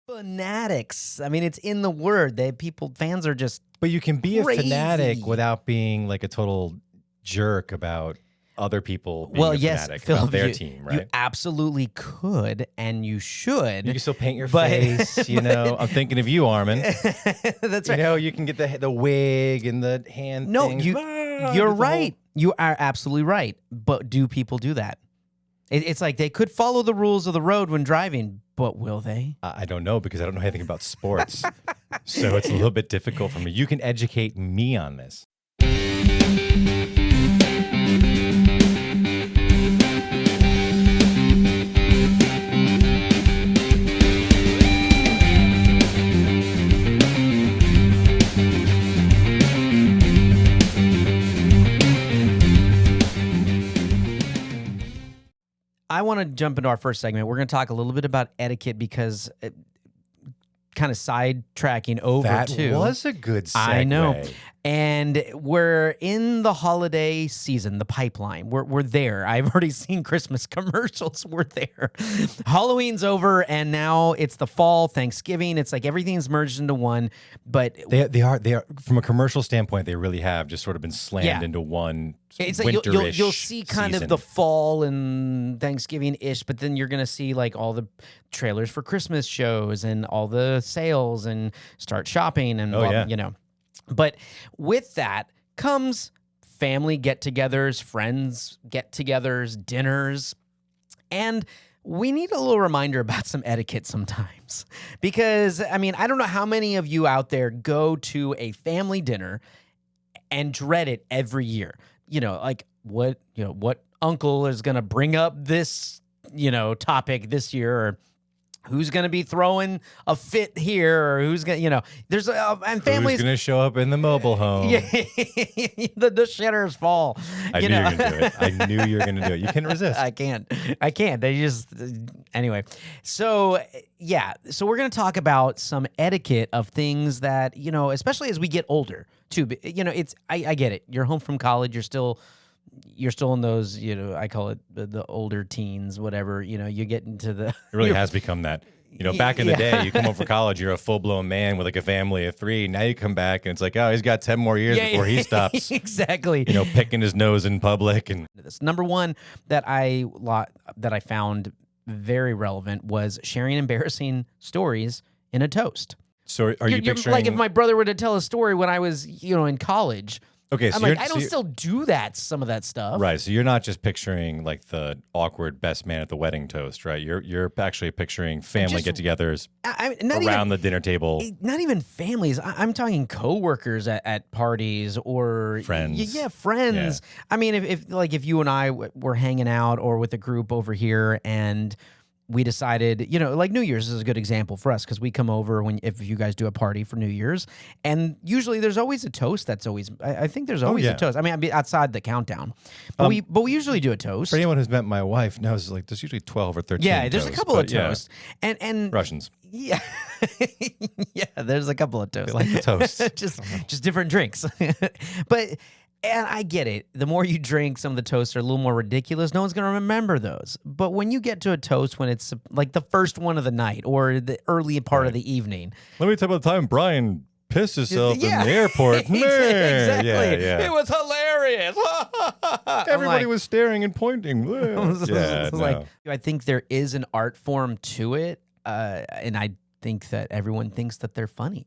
fanatics. I mean, it's in the word. Fans are just But you can be crazy. a fanatic without being like a total jerk about other people being a fanatic Philip, about their team, right? You absolutely could, and you should. You can still paint your face, I'm thinking of you, Armin. That's right. You can get the wig and the hand things. You're right. You are absolutely right. But do people do that? It's like they could follow the rules of the road when driving, but will they? I don't know because I don't know anything about sports. So it's a little bit difficult for me. You can educate me on this. I want to jump into our first segment. We're going to talk a little bit about etiquette because kind of sidetracking over that to. That was a good segue. I know. And we're in the holiday season, the pipeline. We're there. I've already seen Christmas commercials. We're there. Halloween's over, and now it's the fall, Thanksgiving. It's like everything's merged into one. But they are from a commercial standpoint, they really have just sort of been slammed into one. It's like you'll see kind of the fall and Thanksgiving-ish, but then you're going to see like all the trailers for Christmas shows and all the sales and start shopping and But with that comes family get-togethers, friends get-togethers, dinners, and we need a little reminder about some etiquette sometimes. Because, I mean, I don't know how many of you out there go to a family dinner and dread it every year. Like what uncle is going to bring up this, topic this year, or who's going to be throwing a fit here, or who's going to, there's and families. Who's going to show up in the mobile home? Yeah, the shitters fall. I knew you were going to do it. I knew you were going to do it. You can't resist. I can't. They just, anyway. So, yeah. So we're going to talk about some etiquette of things that, especially as we get older too. I get it. You're home from college. You're still in those, I call it the older teens, whatever, you get into the... It really has become that. Back in the day, you come home from college, you're a full-blown man with like a family of 3. Now you come back and it's like, oh, he's got 10 more years before he stops. Exactly. Picking his nose in public. And this number one that I found very relevant was sharing embarrassing stories in a toast. So are you picturing... Like if my brother were to tell a story when I was, in college... Okay, so I'm like, I don't still do some of that stuff. Right, so you're not just picturing like the awkward best man at the wedding toast, right? You're actually picturing family get-togethers around the dinner table. Not even families. I'm talking coworkers at parties or friends. Yeah, friends. Yeah. I mean, if you and I were hanging out or with a group over here and we decided, like New Year's is a good example for us because we come over if you guys do a party for New Year's, and usually there's always a toast. That's always, I think there's always a toast. I mean, outside the countdown, but we usually do a toast. For anyone who's met my wife knows, like there's usually 12 or 13. Yeah, there's a couple of toasts, and Russians. Yeah, yeah, there's a couple of toasts. They like the toast, just different drinks, but. And I get it. The more you drink, some of the toasts are a little more ridiculous. No one's going to remember those. But when you get to a toast when it's like the first one of the night or the early part of the evening. Let me tell you about the time Brian pissed himself in the airport. Exactly. Yeah. It was hilarious. Everybody was staring and pointing. I think there is an art form to it. And I think that everyone thinks that they're funny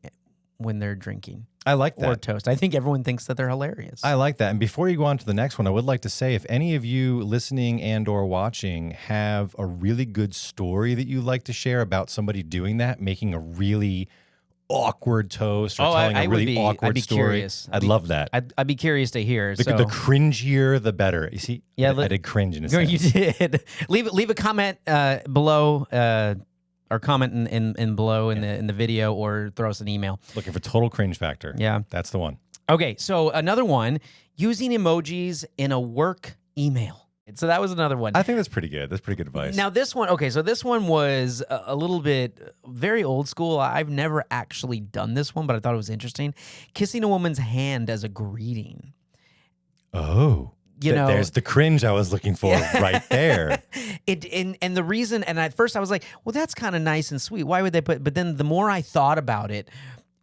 when they're drinking. I like that. Or toast. I think everyone thinks that they're hilarious. I like that. And before you go on to the next one, I would like to say if any of you listening and or watching have a really good story that you'd like to share about somebody doing that, making a really awkward toast or telling a really awkward story. Curious. I'd love that. I'd be curious to hear. The cringier, the better. You see? Yeah, I did cringe in a sense. You did. Leave a comment below. Or comment in below in the video, or throw us an email. Looking for total cringe factor. Yeah. That's the one. Okay, so another one, using emojis in a work email. So that was another one. I think that's pretty good. That's pretty good advice. Now this one, so this one was a little bit very old school. I've never actually done this one, but I thought it was interesting. Kissing a woman's hand as a greeting. Oh. You know, there's the cringe I was looking for right there. And the reason, and at first I was like, well, that's kind of nice and sweet. Why would they put? But then the more I thought about it,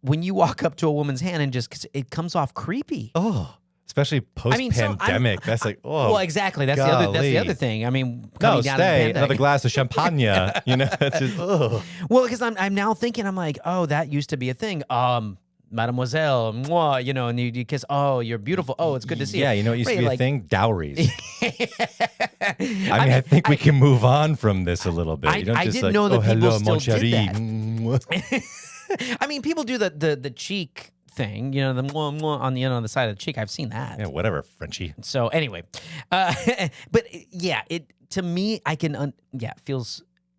when you walk up to a woman's hand and just, it comes off creepy. Oh, especially post-pandemic. That's like, oh, well, exactly. That's the other thing. I mean, no, stay another glass of champagne. You know, it's just, oh. Well, because I'm now thinking, I'm like, oh, that used to be a thing. Mademoiselle, moi, you know, and you kiss. Oh, you're beautiful. Oh, it's good to see you. Yeah, you know, it used to be a thing. Dowries. I think we can move on from this a little bit. You don't just didn't know that people hello, still did that. I mean, people do the cheek thing, you know, the mwah, mwah on the on the side of the cheek. I've seen that. Yeah, whatever, Frenchie. So anyway, but yeah, it to me, I can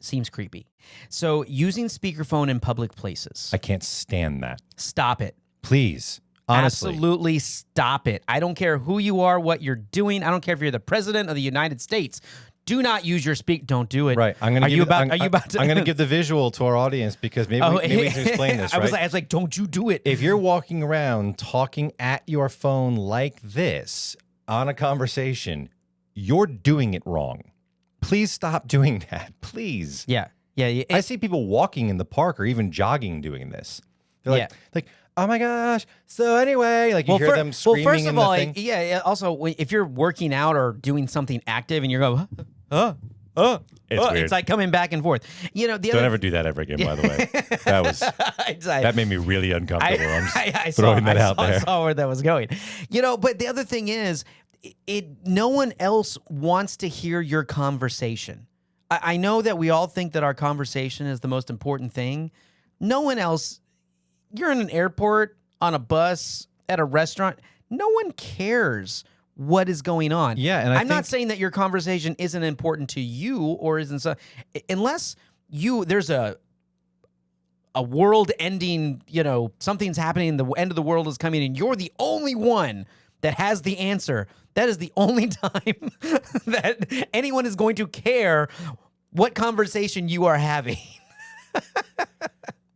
seems creepy. So using speakerphone in public places. I can't stand that. Stop it. Please. Honestly. Absolutely stop it. I don't care who you are, what you're doing. I don't care if you're the president of the United States. Do not use your Don't do it. Right. I'm going to give the visual to our audience because maybe we can explain this, right? I was like, don't you do it. If you're walking around talking at your phone like this on a conversation, you're doing it wrong. Please stop doing that. Please. Yeah. I see people walking in the park or even jogging doing this. They're like, oh my gosh. So anyway, like you hear them screaming. Well, first of all, thing. Also, if you're working out or doing something active and you're going, it's weird. It's like coming back and forth. You know, don't ever do that ever again. By the way, that made me really uncomfortable. I'm throwing that out there. I saw where that was going. You know, but the other thing is, no one else wants to hear your conversation. I know that we all think that our conversation is the most important thing. No one else. You're in an airport, on a bus, at a restaurant. No one cares what is going on. Yeah, and I'm not saying that your conversation isn't important to you or isn't so, unless there's a world-ending, you know, something's happening, the end of the world is coming, and you're the only one that has the answer. That is the only time that anyone is going to care what conversation you are having.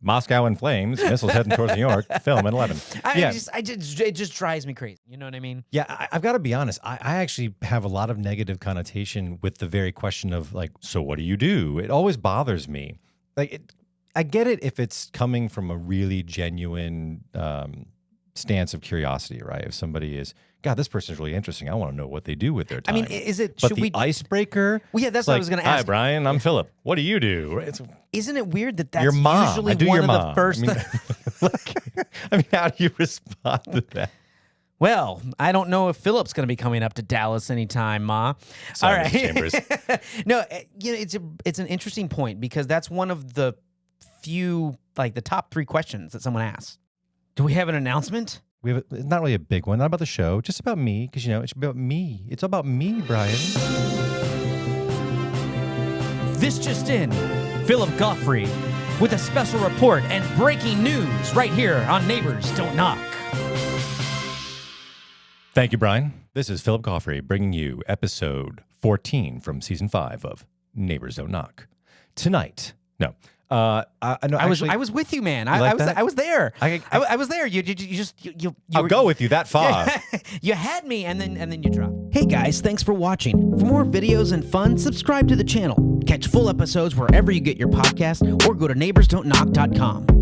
Moscow in flames, missiles heading towards New York, film at 11. It just drives me crazy. You know what I mean? Yeah, I've got to be honest. I actually have a lot of negative connotation with the very question of like, so what do you do? It always bothers me. Like, I get it if it's coming from a really genuine stance of curiosity, right? If somebody is, God, this person's really interesting. I want to know what they do with their time. I mean, is it? But the icebreaker? Well, yeah, that's what I was going to ask. Hi, Brian. I'm Philip. What do you do? Isn't it weird that that's your mom. usually one of the first? I mean, how do you respond to that? Well, I don't know if Philip's going to be coming up to Dallas anytime, Ma. Sorry, all right. Chambers. No, you know, it's an interesting point because that's one of the few, like the top 3 questions that someone asks. Do we have an announcement? It's not really a big one, not about the show, just about me, because, you know, it's about me. It's all about me, Brian. This just in, Philip Goffrey with a special report and breaking news right here on Neighbors Don't Knock. Thank you, Brian. This is Philip Goffrey bringing you episode 14 from season 5 of Neighbors Don't Knock. Tonight, I was with you, man. I was there. I was there. You I'll go with you that far. You had me, and then you dropped. Hey guys, thanks for watching. For more videos and fun, subscribe to the channel. Catch full episodes wherever you get your podcast, or go to neighborsdon'tknock.com.